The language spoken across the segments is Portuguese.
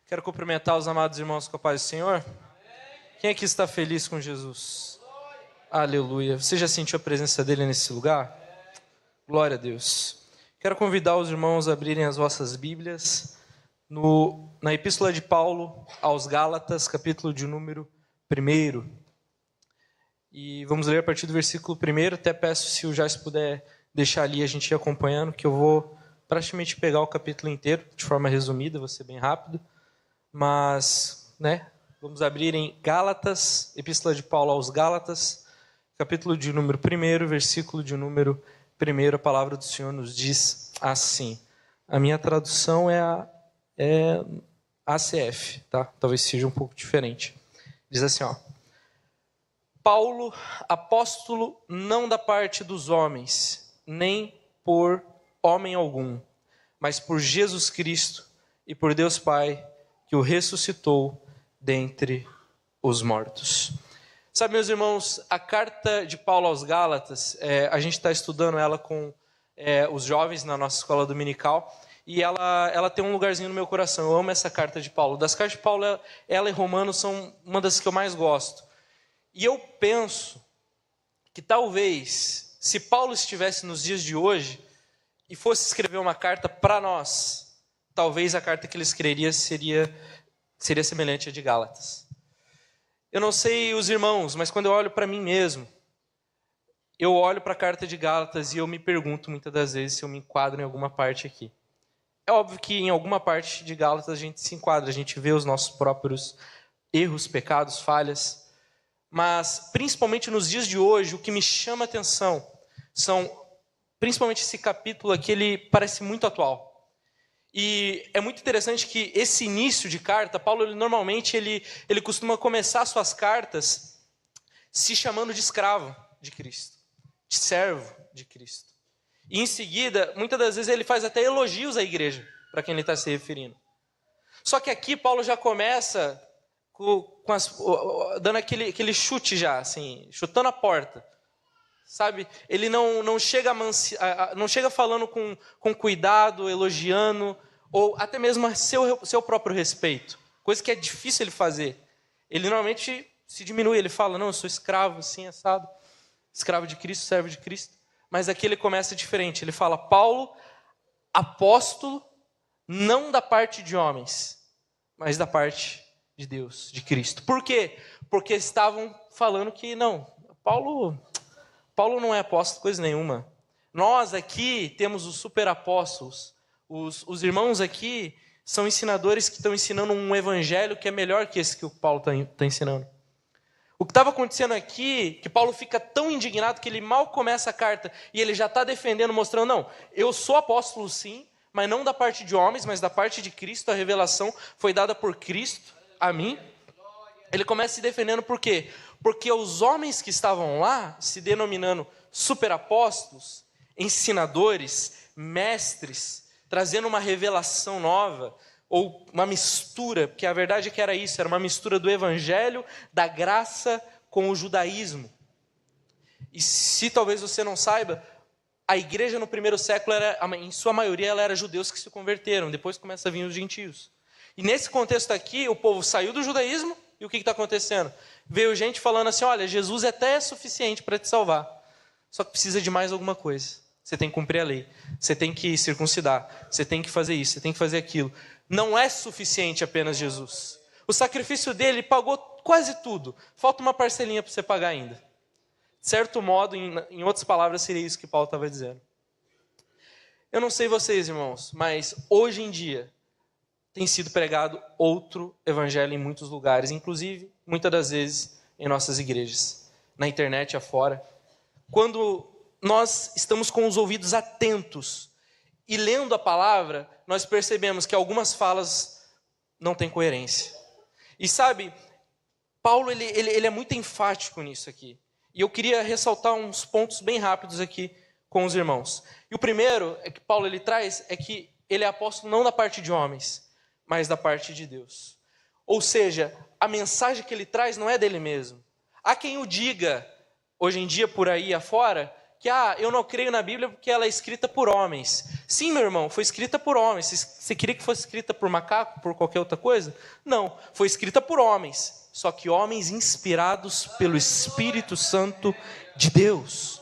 Quero cumprimentar os amados irmãos com a paz do Senhor. Quem aqui está feliz com Jesus? Aleluia. Você já sentiu a presença dele nesse lugar? Glória a Deus. Quero convidar os irmãos a abrirem as vossas Bíblias na Epístola de Paulo aos Gálatas, capítulo de número 1. E vamos ler a partir do versículo 1. Até peço, se o Jais puder deixar ali, a gente ir acompanhando, que eu vou praticamente pegar o capítulo inteiro, de forma resumida, vou ser bem rápido. Mas, vamos abrir em Gálatas, Epístola de Paulo aos Gálatas, capítulo de número 1, versículo de número 1, a palavra do Senhor nos diz assim. A minha tradução é ACF, tá? Talvez seja um pouco diferente. Diz assim, Paulo, apóstolo, não da parte dos homens, nem por homem algum, mas por Jesus Cristo e por Deus Pai, que o ressuscitou dentre os mortos. Sabe, meus irmãos, a carta de Paulo aos Gálatas, a gente está estudando ela com os jovens na nossa escola dominical, e ela tem um lugarzinho no meu coração. Eu amo essa carta de Paulo. Das cartas de Paulo, ela e Romanos são uma das que eu mais gosto. E eu penso que talvez, se Paulo estivesse nos dias de hoje e fosse escrever uma carta para nós, talvez a carta que ele escreveria seria semelhante à de Gálatas. Eu não sei os irmãos, mas quando eu olho para mim mesmo, eu olho para a carta de Gálatas e eu me pergunto muitas das vezes se eu me enquadro em alguma parte aqui. É óbvio que em alguma parte de Gálatas a gente se enquadra, a gente vê os nossos próprios erros, pecados, falhas, mas principalmente nos dias de hoje, o que me chama a atenção são, principalmente esse capítulo aqui, ele parece muito atual. E é muito interessante que esse início de carta, Paulo normalmente ele costuma começar suas cartas se chamando de escravo de Cristo, de servo de Cristo. E em seguida, muitas das vezes ele faz até elogios à igreja, para quem ele está se referindo. Só que aqui Paulo já começa dando aquele chute já, assim, chutando a porta. Sabe, ele não chega falando com cuidado, elogiando, ou até mesmo a seu próprio respeito. Coisa que é difícil ele fazer. Ele normalmente se diminui, ele fala, não, eu sou escravo, assim, assado. Escravo de Cristo, servo de Cristo. Mas aqui ele começa diferente. Ele fala, Paulo, apóstolo, não da parte de homens, mas da parte de Deus, de Cristo. Por quê? Porque estavam falando que, não, Paulo não é apóstolo, coisa nenhuma. Nós aqui temos os super apóstolos. Os irmãos aqui são ensinadores que estão ensinando um evangelho que é melhor que esse que o Paulo está ensinando. O que estava acontecendo aqui, que Paulo fica tão indignado que ele mal começa a carta e ele já está defendendo, mostrando, não, eu sou apóstolo sim, mas não da parte de homens, mas da parte de Cristo. A revelação foi dada por Cristo a mim. Ele começa se defendendo por quê? Porque os homens que estavam lá, se denominando superapóstolos, ensinadores, mestres, trazendo uma revelação nova, ou uma mistura, porque a verdade é que era isso, era uma mistura do evangelho, da graça com o judaísmo. E se talvez você não saiba, a igreja no primeiro século, em sua maioria, ela era judeus que se converteram, depois começa a vir os gentios. E nesse contexto aqui, o povo saiu do judaísmo, e o que está acontecendo? Veio gente falando assim, olha, Jesus até é suficiente para te salvar, só que precisa de mais alguma coisa. Você tem que cumprir a lei, você tem que circuncidar, você tem que fazer isso, você tem que fazer aquilo. Não é suficiente apenas Jesus. O sacrifício dele pagou quase tudo, falta uma parcelinha para você pagar ainda. De certo modo, em outras palavras, seria isso que Paulo estava dizendo. Eu não sei vocês, irmãos, mas hoje em dia, tem sido pregado outro evangelho em muitos lugares, inclusive, muitas das vezes, em nossas igrejas, na internet afora. Quando nós estamos com os ouvidos atentos e lendo a palavra, nós percebemos que algumas falas não têm coerência. E sabe, Paulo ele é muito enfático nisso aqui. E eu queria ressaltar uns pontos bem rápidos aqui com os irmãos. E o primeiro que Paulo ele traz é que ele é apóstolo não da parte de homens, mas da parte de Deus. Ou seja, a mensagem que ele traz não é dele mesmo. Há quem o diga, hoje em dia por aí afora, que eu não creio na Bíblia porque ela é escrita por homens. Sim, meu irmão, foi escrita por homens. Você queria que fosse escrita por macaco, por qualquer outra coisa? Não, foi escrita por homens. Só que homens inspirados pelo Espírito Santo de Deus.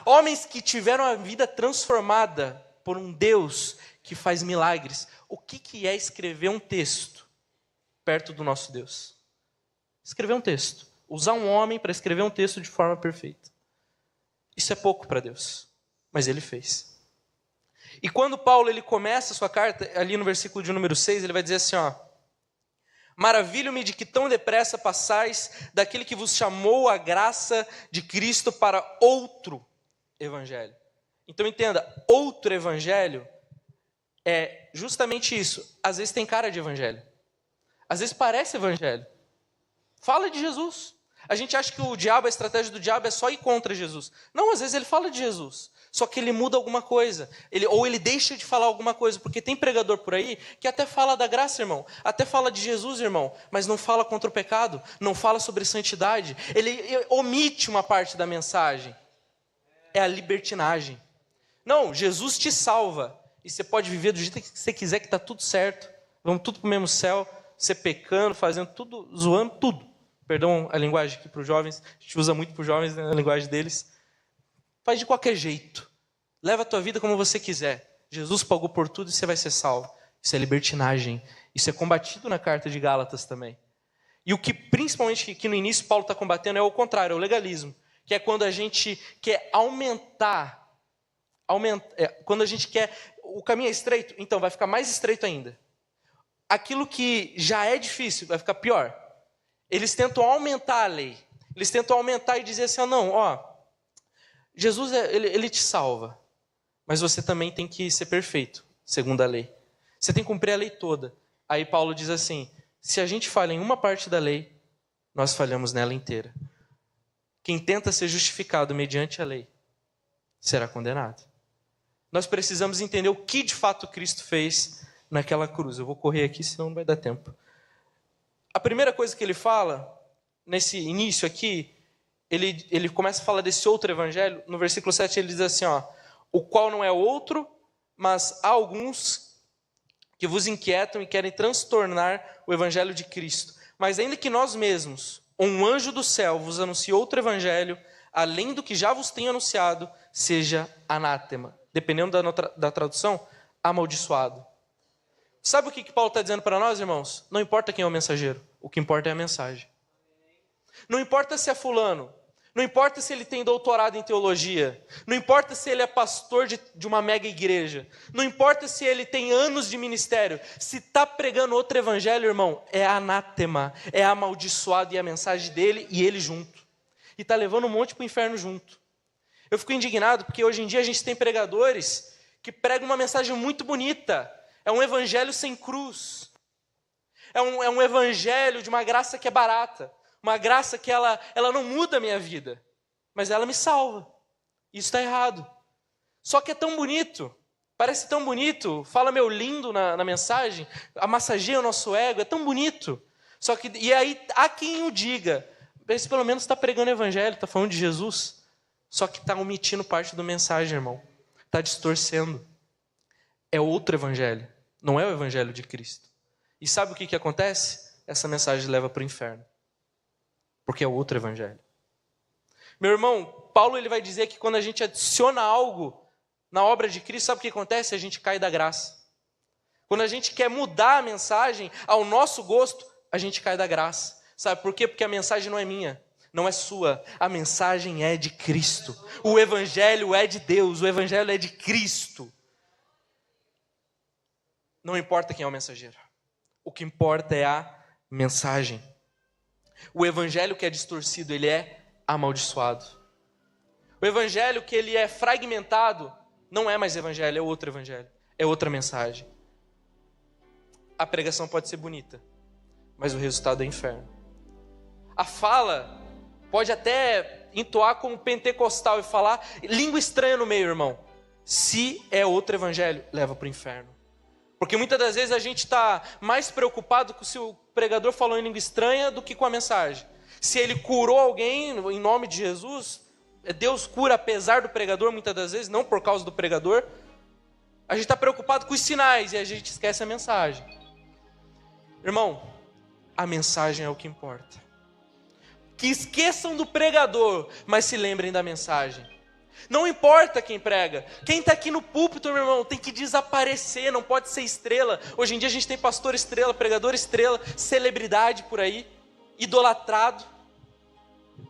Homens que tiveram a vida transformada por um Deus que faz milagres. O que é escrever um texto perto do nosso Deus? Escrever um texto. Usar um homem para escrever um texto de forma perfeita. Isso é pouco para Deus, mas ele fez. E quando Paulo ele começa a sua carta, ali no versículo de número 6, ele vai dizer assim, maravilho-me de que tão depressa passais daquele que vos chamou a graça de Cristo para outro evangelho. Então entenda, outro evangelho é justamente isso. Às vezes tem cara de evangelho. Às vezes parece evangelho. Fala de Jesus. A gente acha que a estratégia do diabo é só ir contra Jesus. Não, às vezes ele fala de Jesus. Só que ele muda alguma coisa. Ou ele deixa de falar alguma coisa. Porque tem pregador por aí que até fala da graça, irmão. Até fala de Jesus, irmão. Mas não fala contra o pecado. Não fala sobre santidade. Ele omite uma parte da mensagem. É a libertinagem. Não, Jesus te salva. E você pode viver do jeito que você quiser, que está tudo certo. Vamos tudo para o mesmo céu. Você pecando, fazendo tudo, zoando tudo. Perdão a linguagem aqui para os jovens. A gente usa muito para os jovens, né, a linguagem deles. Faz de qualquer jeito. Leva a tua vida como você quiser. Jesus pagou por tudo e você vai ser salvo. Isso é libertinagem. Isso é combatido na carta de Gálatas também. E o que principalmente aqui no início Paulo está combatendo é o contrário, é o legalismo. Que é quando a gente quer aumentar. Quando a gente quer... O caminho é estreito, então vai ficar mais estreito ainda. Aquilo que já é difícil vai ficar pior. Eles tentam aumentar a lei. Eles tentam aumentar e dizer assim, Jesus, ele te salva. Mas você também tem que ser perfeito, segundo a lei. Você tem que cumprir a lei toda. Aí Paulo diz assim, se a gente falha em uma parte da lei, nós falhamos nela inteira. Quem tenta ser justificado mediante a lei, será condenado. Nós precisamos entender o que de fato Cristo fez naquela cruz. Eu vou correr aqui, senão não vai dar tempo. A primeira coisa que ele fala, nesse início aqui, ele começa a falar desse outro evangelho. No versículo 7 ele diz assim, o qual não é outro, mas há alguns que vos inquietam e querem transtornar o evangelho de Cristo. Mas ainda que nós mesmos, ou um anjo do céu, vos anuncie outro evangelho, além do que já vos tenho anunciado, seja anátema. Dependendo da tradução, amaldiçoado. Sabe o que Paulo está dizendo para nós, irmãos? Não importa quem é o mensageiro, o que importa é a mensagem. Não importa se é fulano, não importa se ele tem doutorado em teologia, não importa se ele é pastor de uma mega igreja, não importa se ele tem anos de ministério, se está pregando outro evangelho, irmão, é anátema, é amaldiçoado e a mensagem dele e ele junto. E está levando um monte para o inferno junto. Eu fico indignado porque hoje em dia a gente tem pregadores que pregam uma mensagem muito bonita. É um evangelho sem cruz. É um evangelho de uma graça que é barata. Uma graça que ela não muda a minha vida. Mas ela me salva. Isso está errado. Só que é tão bonito. Parece tão bonito. Fala meu lindo na mensagem. Massageia o nosso ego. É tão bonito. E aí há quem o diga. Esse pelo menos está pregando o evangelho. Está falando de Jesus. Só que está omitindo parte da mensagem, irmão. Está distorcendo. É outro evangelho. Não é o evangelho de Cristo. E sabe o que acontece? Essa mensagem leva para o inferno. Porque é outro evangelho. Meu irmão, Paulo ele vai dizer que quando a gente adiciona algo na obra de Cristo, sabe o que acontece? A gente cai da graça. Quando a gente quer mudar a mensagem ao nosso gosto, a gente cai da graça. Sabe por quê? Porque a mensagem não é minha. Não é sua, a mensagem é de Cristo. O evangelho é de Deus, o evangelho é de Cristo. Não importa quem é o mensageiro. O que importa é a mensagem. O evangelho que é distorcido, ele é amaldiçoado. O evangelho que ele é fragmentado, não é mais evangelho, é outro evangelho. É outra mensagem. A pregação pode ser bonita, mas o resultado é inferno. A fala pode até entoar como pentecostal e falar língua estranha no meio, irmão. Se é outro evangelho, leva para o inferno. Porque muitas das vezes a gente está mais preocupado com se o pregador falou em língua estranha do que com a mensagem. Se ele curou alguém em nome de Jesus, Deus cura apesar do pregador, muitas das vezes, não por causa do pregador. A gente está preocupado com os sinais e a gente esquece a mensagem. Irmão, a mensagem é o que importa. Que esqueçam do pregador, mas se lembrem da mensagem. Não importa quem prega. Quem está aqui no púlpito, meu irmão, tem que desaparecer, não pode ser estrela. Hoje em dia a gente tem pastor estrela, pregador estrela, celebridade por aí, idolatrado.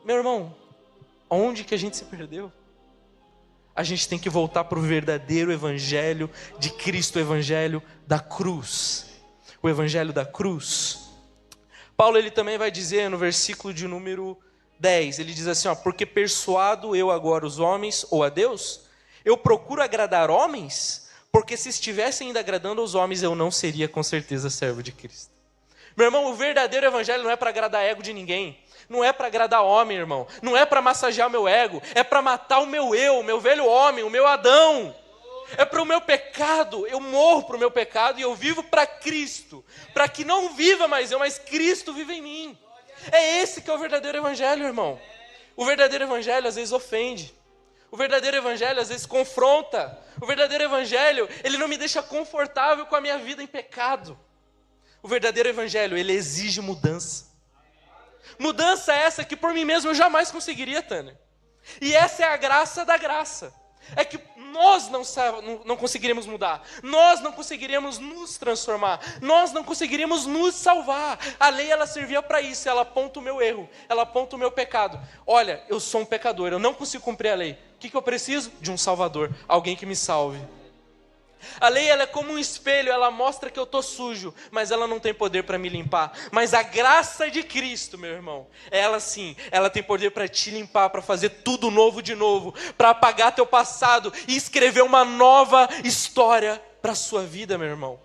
Meu irmão, onde que a gente se perdeu? A gente tem que voltar para o verdadeiro evangelho de Cristo, o evangelho da cruz. O evangelho da cruz. Paulo, ele também vai dizer no versículo de número 10, ele diz assim, porque persuado eu agora os homens, ou a Deus, eu procuro agradar homens, porque se estivesse ainda agradando aos homens, eu não seria com certeza servo de Cristo. Meu irmão, o verdadeiro evangelho não é para agradar ego de ninguém, não é para agradar homem, irmão, não é para massagear meu ego, é para matar o meu eu, o meu velho homem, o meu Adão. É para o meu pecado, eu morro para o meu pecado e eu vivo para Cristo, para que não viva mais eu, mas Cristo vive em mim. É esse que é o verdadeiro evangelho, irmão. O verdadeiro evangelho às vezes ofende, o verdadeiro evangelho às vezes confronta, o verdadeiro evangelho, ele não me deixa confortável com a minha vida em pecado. O verdadeiro evangelho, ele exige mudança. Mudança essa que por mim mesmo eu jamais conseguiria, Tânia. E essa é a graça da graça. É que nós não conseguiríamos mudar, nós não conseguiríamos nos transformar, nós não conseguiríamos nos salvar. A lei, ela servia para isso, ela aponta o meu erro, ela aponta o meu pecado. Olha, eu sou um pecador, eu não consigo cumprir a lei. O que eu preciso? De um salvador, alguém que me salve. A lei, ela é como um espelho, ela mostra que eu estou sujo, mas ela não tem poder para me limpar. Mas a graça de Cristo, meu irmão, ela sim, ela tem poder para te limpar, para fazer tudo novo de novo, para apagar teu passado e escrever uma nova história para a sua vida, meu irmão.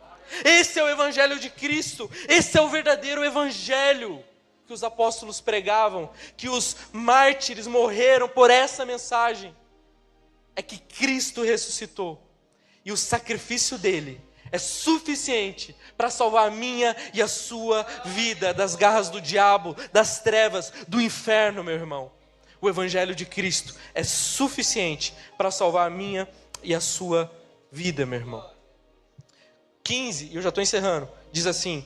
Esse é o evangelho de Cristo, esse é o verdadeiro evangelho que os apóstolos pregavam, que os mártires morreram por essa mensagem. É que Cristo ressuscitou. E o sacrifício dele é suficiente para salvar a minha e a sua vida das garras do diabo, das trevas, do inferno, meu irmão. O evangelho de Cristo é suficiente para salvar a minha e a sua vida, meu irmão. 15, e eu já estou encerrando, diz assim: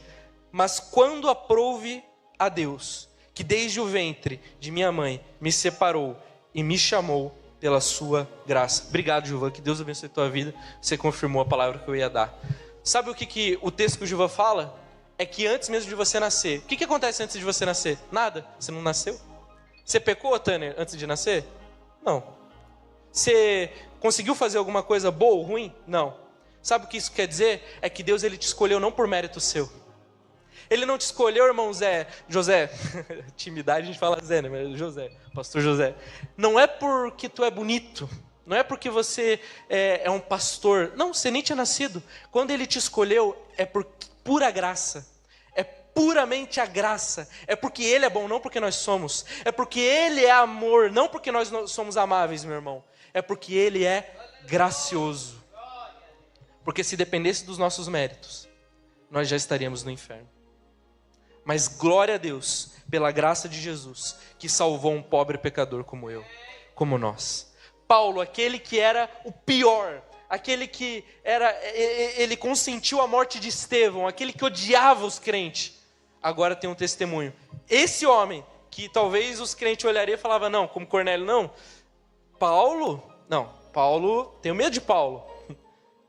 mas quando aprouve a Deus, que desde o ventre de minha mãe me separou e me chamou pela sua graça. Obrigado, Gilvan, que Deus abençoe a tua vida. Você confirmou a palavra que eu ia dar. Sabe o que o texto que o Gilvan fala? É que antes mesmo de você nascer, o que acontece antes de você nascer? Nada, você não nasceu. Você pecou, Tanner, antes de nascer? Não. Você conseguiu fazer alguma coisa boa ou ruim? Não. Sabe o que isso quer dizer? É que Deus, ele te escolheu não por mérito seu. Ele não te escolheu, irmão José, intimidade a gente fala Zé, né? Mas José, pastor José. Não é porque tu é bonito, não é porque você é um pastor. Não, você nem tinha nascido. Quando ele te escolheu, é por pura graça. É puramente a graça. É porque ele é bom, não porque nós somos. É porque ele é amor, não porque nós somos amáveis, meu irmão. É porque ele é gracioso. Porque se dependesse dos nossos méritos, nós já estaríamos no inferno. Mas glória a Deus pela graça de Jesus, que salvou um pobre pecador como eu, como nós. Paulo, aquele que era o pior, aquele que ele consentiu a morte de Estevão, aquele que odiava os crentes, agora tem um testemunho. Esse homem, que talvez os crentes olhariam e falavam, não, como Cornélio, não. Paulo, tenho medo de Paulo.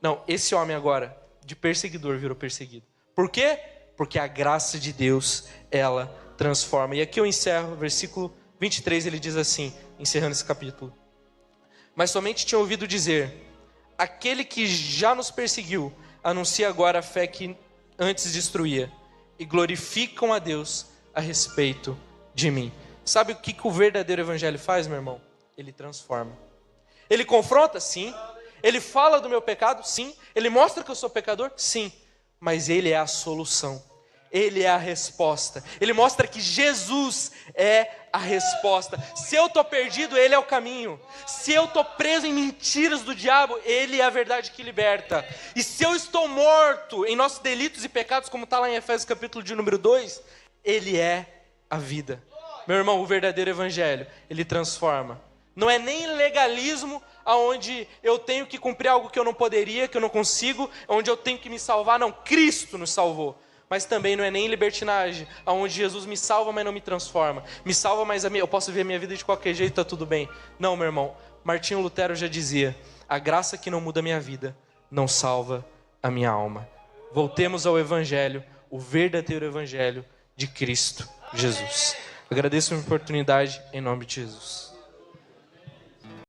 Não, esse homem agora, de perseguidor, virou perseguido. Por quê? Porque a graça de Deus, ela transforma. E aqui eu encerro, versículo 23, ele diz assim, encerrando esse capítulo. Mas somente tinha ouvido dizer, aquele que já nos perseguiu, anuncia agora a fé que antes destruía, e glorificam a Deus a respeito de mim. Sabe o que o verdadeiro evangelho faz, meu irmão? Ele transforma. Ele confronta? Sim. Ele fala do meu pecado? Sim. Ele mostra que eu sou pecador? Sim. Mas ele é a solução. Ele é a resposta. Ele mostra que Jesus é a resposta. Se eu estou perdido, ele é o caminho. Se eu estou preso em mentiras do diabo, ele é a verdade que liberta. E se eu estou morto em nossos delitos e pecados, como está lá em Efésios capítulo de número 2, ele é a vida. Meu irmão, o verdadeiro evangelho, ele transforma. Não é nem legalismo, onde eu tenho que cumprir algo que eu não poderia, que eu não consigo, onde eu tenho que me salvar. Não, Cristo nos salvou. Mas também não é nem libertinagem, onde Jesus me salva, mas não me transforma. Me salva, mas eu posso ver a minha vida de qualquer jeito, está tudo bem. Não, meu irmão. Martinho Lutero já dizia: a graça que não muda a minha vida, não salva a minha alma. Voltemos ao Evangelho, o verdadeiro Evangelho de Cristo Jesus. Agradeço a oportunidade em nome de Jesus.